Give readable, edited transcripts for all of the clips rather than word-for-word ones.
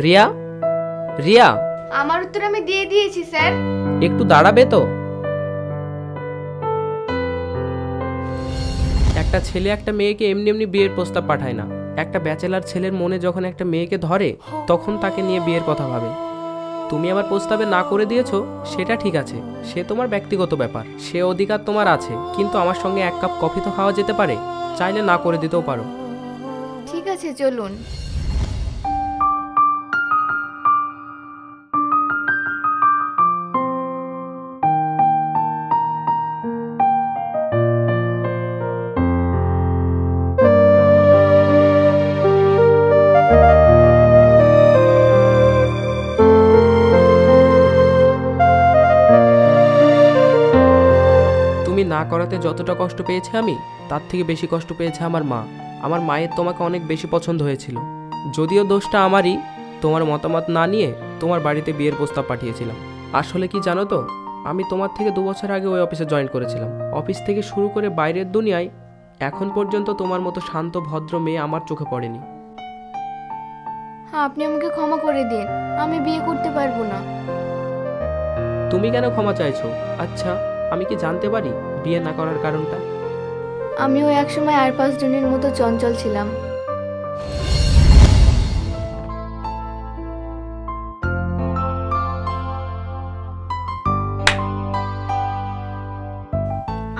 রিয়া, রিয়া। আমার উত্তর আমি দিয়ে দিয়েছি স্যার। একটু দাঁড়াবে তো? একটা ছেলে একটা মেয়েকে এমনি এমনি বিয়ের প্রস্তাব পাঠায় না। একটা ব্যাচেলার ছেলের মনে যখন একটা মেয়েকে ধরে তখন তাকে নিয়ে বিয়ের কথা ভাবে। তুমি আমার প্রস্তাবে না করে দিয়েছো, সেটা ঠিক আছে, সে তোমার ব্যক্তিগত ব্যাপার, সে অধিকার তোমার আছে। কিন্তু আমার সঙ্গে এক কাপ কফি তো খাওয়া যেতে পারে, চাইলে না করে দিতেও পারো। ঠিক আছে, চলুন। তুমি না করাতে যতটা কষ্ট পেয়েছি আমি, তার থেকে বেশি কষ্ট পেয়েছে আমার মা। আমার মায়ের তোমাকে অনেক বেশি পছন্দ হয়েছিল। যদিও দোষটা আমারই, তোমার মতামত না নিয়ে তোমার বাড়িতে বিয়ের প্রস্তাব পাঠিয়েছিলাম। আসলে কি জানো তো, আমি তোমার থেকে 2 বছর আগে ওই অফিসে জয়েন করেছিলাম। অফিস থেকে শুরু করে বাইরের দুনিয়ায় এখন পর্যন্ত তোমার মতো শান্ত ভদ্র মেয়ে আমার চোখে পড়েনি। আপনি আমাকে ক্ষমা করে দিন, আমি বিয়ে করতে পারবো না। তুমি কেন ক্ষমা চাইছো? আচ্ছা, আমি কি জানতে পারি বিয়ে না করার কারণটা? আমিও একসময় আর 5 জনের মতো চঞ্চল ছিলাম।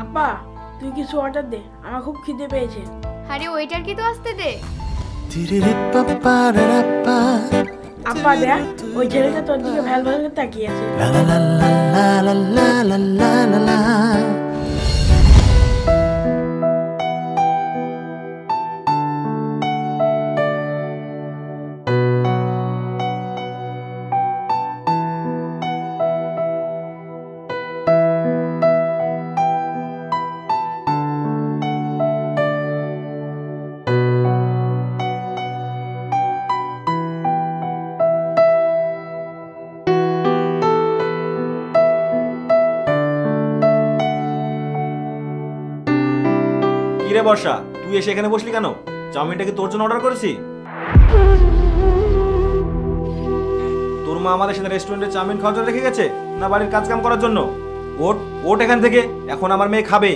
আপা, তুই কিছু অর্ডার দে, আমার খুব খিদে পেয়েছে। আরে ওয়েটারকে তো আসতে দে। আপা দেখ, ওই ছেলেটা তোর দিকে ভ্যাল ভ্যাল করে তাকিয়ে আছে। কিরে বর্ষা, তুই এসে এখানে বসলি কেন? চাউমিনটা কি তোর জন্য অর্ডার করেছি? তোর মা আমাদের সাথে রেস্টুরেন্টে চাউমিন খাওয়ার জন্য রেখে গেছে, না বাড়ির কাজ কাম করার জন্য? ওঠ ওঠ এখান থেকে, এখন আমার মেয়ে খাবে।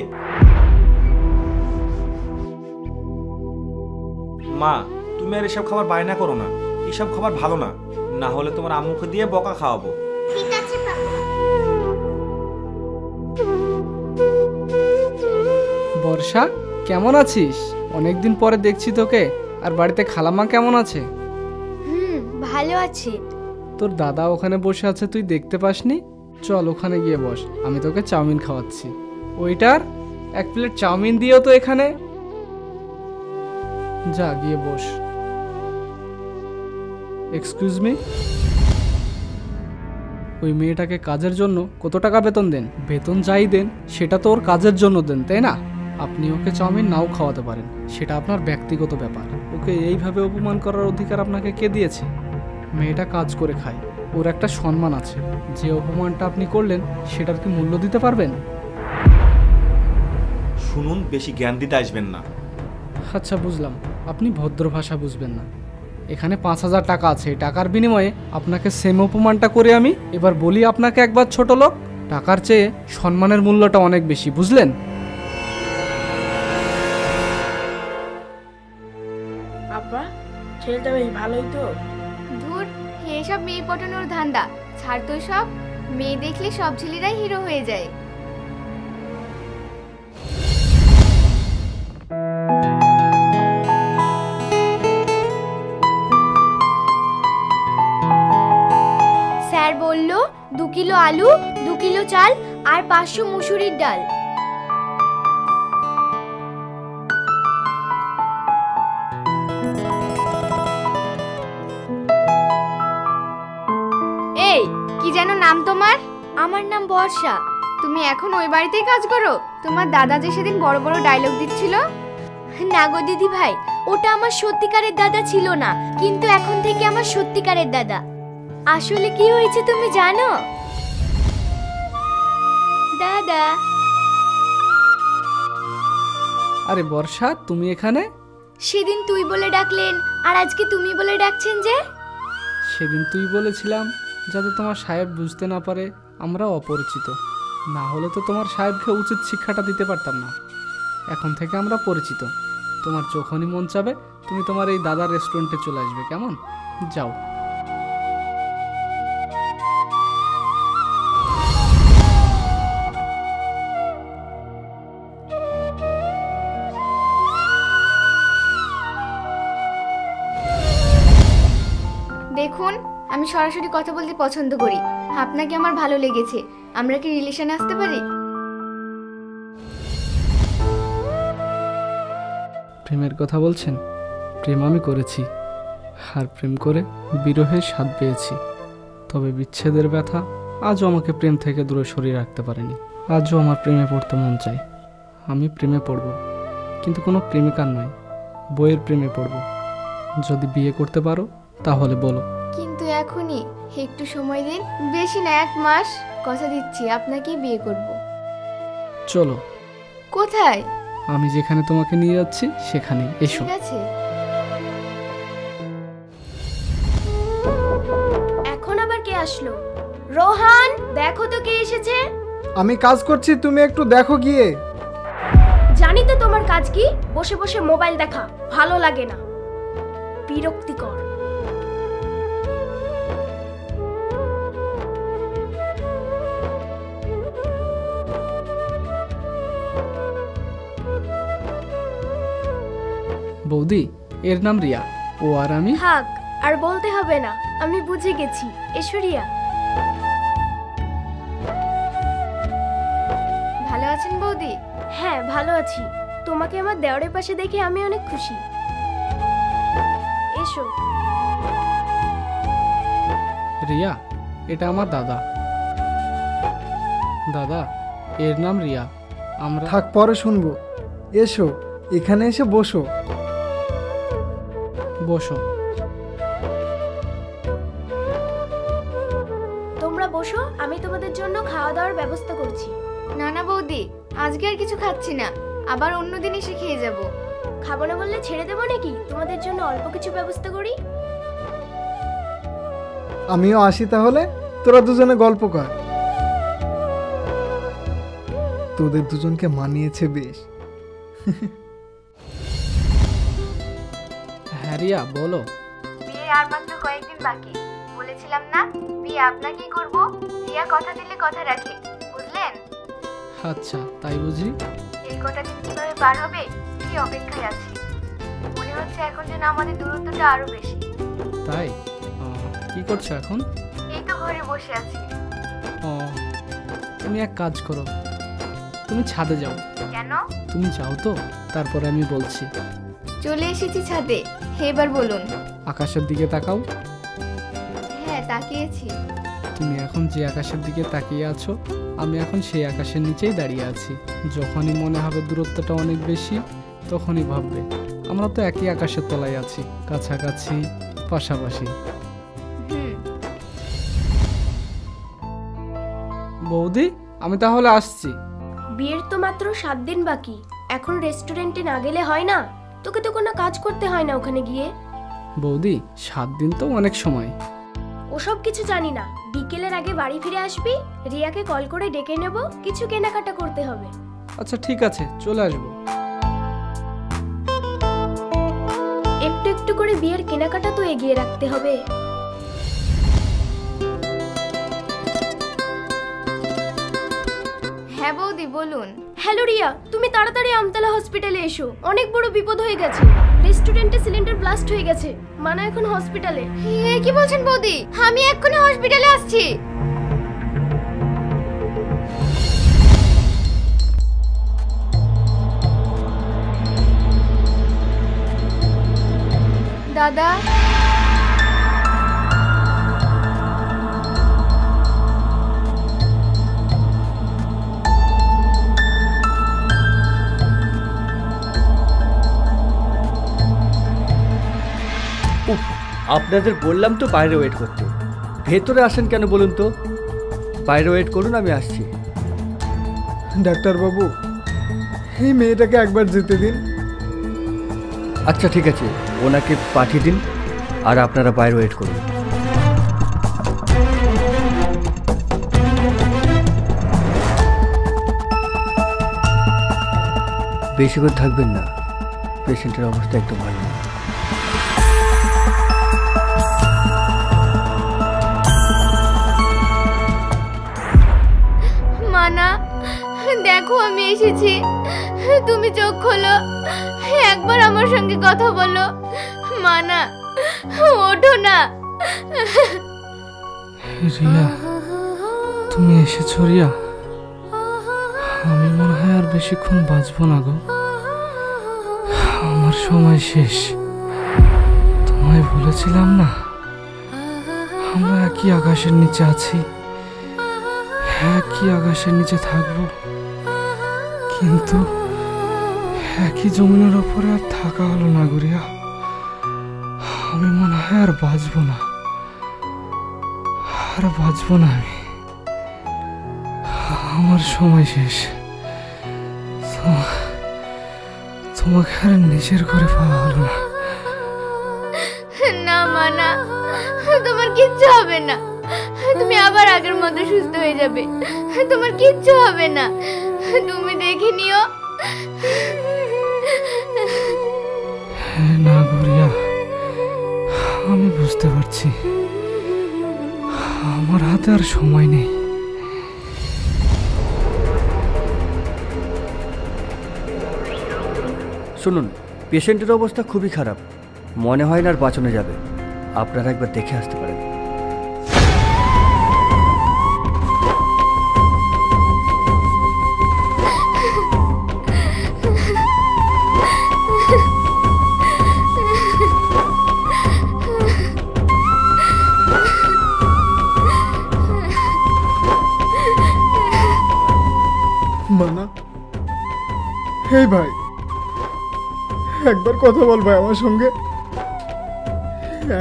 মা, তুমি আর এসব খাবার বায়না করো না, এসব খাবার ভালো না, না হলে তোমার আম্মুকে দিয়ে বকা খাওয়াবো। ঠিক আছে বাবা। বর্ষা, কেমন আছিস? অনেকদিন পরে দেখছি তোকে। আর বাড়িতে খালামা কেমন আছে? ভালো আছি। তোর দাদা ওখানে বসে আছে, তুই দেখতে পাসনি? চল ওখানে গিয়ে বস, আমি তোকে চাউমিন খাওয়াচ্ছি। ওইটার 1 প্লেট চাউমিন দিও তো এখানে। যা গিয়ে বস। এক্সকিউজ মি, ওই মেয়েটাকে কাজের জন্য কত টাকা বেতন দেন? বেতন যাই দেন সেটা তো ওর কাজের জন্য দেন, তাই না? আপনি ওকে চাউমিন নাও খাওয়াতে পারেন, সেটা আপনার ব্যক্তিগত ব্যাপার। ওকে এইভাবে অপমান করার অধিকার আপনাকে কে দিয়েছে? মেয়েটা কাজ করে খায়, ওর একটা সম্মান আছে। যে অপমানটা আপনি করলেন সেটার কি মূল্য দিতে পারবেন? শুনুন, বেশি জ্ঞান দিতে আসবেন না। আচ্ছা বুঝলাম, আপনি ভদ্র ভাষা বুঝবেন না। এখানে 5,000 টাকা আছে, এই টাকার বিনিময়ে আপনাকে সেম অপমানটা করে আমি এবার বলি আপনাকে একবার ছোট লোক। টাকার চেয়ে সম্মানের মূল্যটা অনেক বেশি, বুঝলেন? আপা, ছেলেটা বেশ ভালোই তো। ধুর, এসব মেয়ে পটানোর ধান্দা ছাড় তো সব। মেয়ে দেখলে সব ছেলেরাই হিরো হয়ে যায়। স্যার বলল 2 কিলো আলু, 2 কিলো চাল আর 500 মুসুরির ডাল। এই, কি যেন নাম তোমার? আমার নাম বর্ষা। তুমি এখন ওই বাড়িতেই কাজ করো? তোমার দাদা যে সেদিন বড় বড় ডায়লগ দিচ্ছিল। না গো দিদি ভাই, ওটা আমার সত্যিকারের দাদা ছিল না, কিন্তু এখন থেকে আমার সত্যিকারের দাদা। আসলে কি হয়েছে তুমি জানো? দাদা। আরে বর্ষা, তুমি এখানে? সেদিন তুই বলে ডাকলেন আর আজকে তুমি বলে ডাকছেন যে? সেদিন তুই বলেছিলাম যাতে তোমার সাহেব বুঝতে না পারে আমরা অপরিচিত, না হলে তো তোমার সাহেবকে উচিত শিক্ষাটা দিতে পারতাম না। এখন থেকে আমরা পরিচিত। তোমার যখনই মন চাবে তুমি তোমার এই দাদার রেস্টুরেন্টে চলে আসবে, কেমন? যাও। দেখুন, আমি সরাসরি কথা বলতে পছন্দ করি। আপনাকে আমার ভালো লেগেছে। আমরা কি রিলেশনে আসতে পারি? প্রেমের কথা বলছেন? প্রেম আমি করেছি, আর প্রেম করে বিরহের স্বাদ পেয়েছি। তবে বিচ্ছেদের ব্যথা আজও আমাকে প্রেম থেকে দূরে সরিয়ে রাখতে পারেনি। আজও আমার প্রেমে পড়তে মন চাই। আমি প্রেমে পড়ব, কিন্তু কোনো প্রেমিকার নয়, বইয়ের প্রেমে পড়ব। যদি বিয়ে করতে পারো তাহলে বলো। কিন্তু এখনই একটু সময় দিন, বেশি না, 1 মাস। কথা দিচ্ছি আপনাকেই বিয়ে করব। চলো। কোথায়? আমি যেখানে তোমাকে নিয়ে যাচ্ছি সেখানে এসো। ঠিক আছে। এখন আবার কে আসলো? রোহান, দেখো তো কে এসেছে। আমি কাজ করছি, তুমি একটু দেখো গিয়ে। জানি তো তোমার কাজ কি, বসে বসে মোবাইল দেখা ভালো লাগে না, বিরক্তিকর। বৌদি, এর নাম রিয়া, ও আর আমি। থাক, আর বলতে হবে না, আমি বুঝে গেছি। এশ্বরিয়া, ভালো আছেন বৌদি? হ্যাঁ ভালো আছি। তোমাকে আমার দেওরের পাশে দেখে আমি অনেক খুশি। এসো। রিয়া, এটা আমার দাদা। দাদা, এর নাম রিয়া। আমরা থাক, পরে শুনবো। এসো, এখানে এসে বসো। বসো। তোমরা বসো, আমি তোমাদের জন্য খাওয়া দাওয়ার ব্যবস্থা করছি। না না বৌদি, আজকে আর কিছু খাচ্ছি না, আবার অন্যদিন এসে খেয়ে যাব। খাবো না বললে ছেড়ে দেবো নাকি? তোমাদের জন্য অল্প কিছু ব্যবস্থা করি। আমিও আসি তাহলে, তোরা দুজনে গল্প কর। তোদের দুজনকে মানিয়েছে বেশ। হ্যাঁ রিয়া, বলো। বিয়ে আর মাত্র কয়েকদিন বাকি। বলেছিলাম না বিয়ে আপনাকেই করব। রিয়া কথা দিলে কথা রাখে, বুঝলেন? আচ্ছা, তাই বুঝি। এই কটা দিন কিভাবে পার হবে কি অপেক্ষায় আছি। মনে হচ্ছে এখন যেন আমাদের দূরত্বটা আরো বেশি। তাই? কি করছো এখন? এই তো ঘরে বসে আছি। ও, তুমি এক কাজ করো, তুমি ছাদে যাও। কেন? তুমি যাও তো, তারপরে আমি বলছি। চলে এসেছি ছাদে, এবার বলুন। আকাশের দিকে তাকাও। হ্যাঁ, তাকিয়েছি। তুমি এখন যে আকাশের দিকে তাকিয়ে আছো, আমি এখন সেই আকাশের নিচেই দাঁড়িয়ে আছি। যখনই মনে হবে দূরত্বটা অনেক বেশি, তখনই ভাববে আমরা তো একই আকাশের তলায় আছি, কাছাকাছি, পাশাপাশি। বৌদি, আমি তাহলে আসছি। বিয়ের তো মাত্র 7 দিন বাকি। এখন রেস্টুরেন্টে না গেলে হয় না? তোকে তো কোনো কাজ করতে হয় না ওখানে গিয়ে। বৌদি, 7 দিন তো অনেক সময়। ওসব কিছু জানি না। বিকেলের আগে বাড়ি ফিরে আসবি, রিয়াকে কল করে ডেকে নেব, কিছু কেনাকাটা করতে হবে। আচ্ছা ঠিক আছে, চলে আসবো। একটু একটু করে বিয়ের কেনাকাটা তো এগিয়ে রাখতে হবে। হ্যাঁ বৌদি, বলুন। হ্যালো রিয়া, তুমি তাড়াতাড়ি আমতলা হসপিটালে এসো, অনেক বড় বিপদ হয়ে গেছে। রেস্টুরেন্টে সিলিন্ডার ব্লাস্ট হয়ে গেছে, মানা এখন হসপিটালে। কি বলছেন বৌদি? আমি এক্ষুনি হসপিটালে আসছি। দাদা, আপনাদের বললাম তো বাইরে ওয়েট করতে, ভেতরে আসেন কেন বলুন তো? বাইরে ওয়েট করুন, আমি আসছি। ডাক্তারবাবু, এই মেয়েটাকে একবার যেতে দিন। আচ্ছা ঠিক আছে, ওনাকে পাঠিয়ে দিন আর আপনারা বাইরে ওয়েট করুন। বেশিক্ষণ থাকবেন না, পেশেন্টের অবস্থা একটু ভালো না। মানা, দেখো আমি এসেছি, তুমি চোখ খোলো, একবার আমার সঙ্গে কথা বলো। মানা, ওঠো না। রিয়া, তুমি এসেছো রিয়া? আমি মনে হয় আর বেশিক্ষণ বাঁচবো না গো, আমার সময় শেষ। তোমায় বলেছিলাম না আমরা একই আকাশের নিচে আছি, একই আকাশের নিচে থাকবো, কিন্তু একই জমিনের ওপরে আর থাকা হলো না গো রিয়া। আমি মনে হয় আর বাঁচবো না, আর বাঁচবো না আমি, আমার সময় শেষ। তোমাকে আর নিজের করে পাওয়া হলো না। না মানা, তোমার কিচ্ছু হবে না, তুমি আবার আগের মতো সুস্থ হয়ে যাবে, তোমার কিচ্ছু হবে না, তুমি দেখে নিও। না গরিয়া, আমি বুঝতে পারছি আমার হাতে আর সময় নেই। শুনুন, পেশেন্টের অবস্থা খুবই খারাপ, মনে হয় না আর বাঁচানো যাবে। আপনারা একবার দেখে আসতে পারেন। মানা, এই ভাই, একবার কথা বল ভাই আমার সঙ্গে,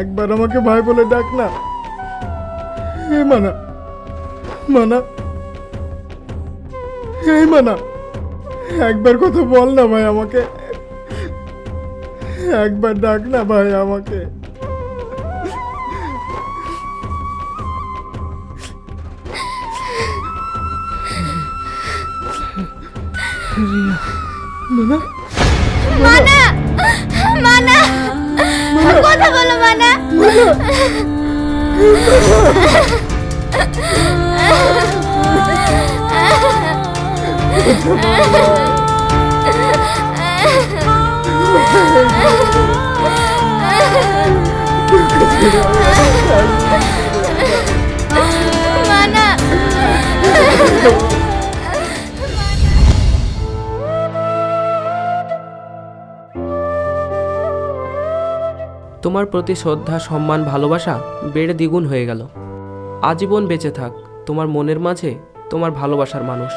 একবার আমাকে ভাই বলে ডাক না। এই মানা, মানা, এই মানা, একবার কথা বল না ভাই আমাকে, একবার ডাক না ভাই আমাকে। রিয়া, মানা, মানা, মানা, কথা বলো মানা। মানা, তোমার প্রতি শ্রদ্ধা, সম্মান, ভালোবাসা বেড়ে দ্বিগুণ হয়ে গেল। আজীবন বেঁচে থাক তোমার মনের মাঝে তোমার ভালোবাসার মানুষ।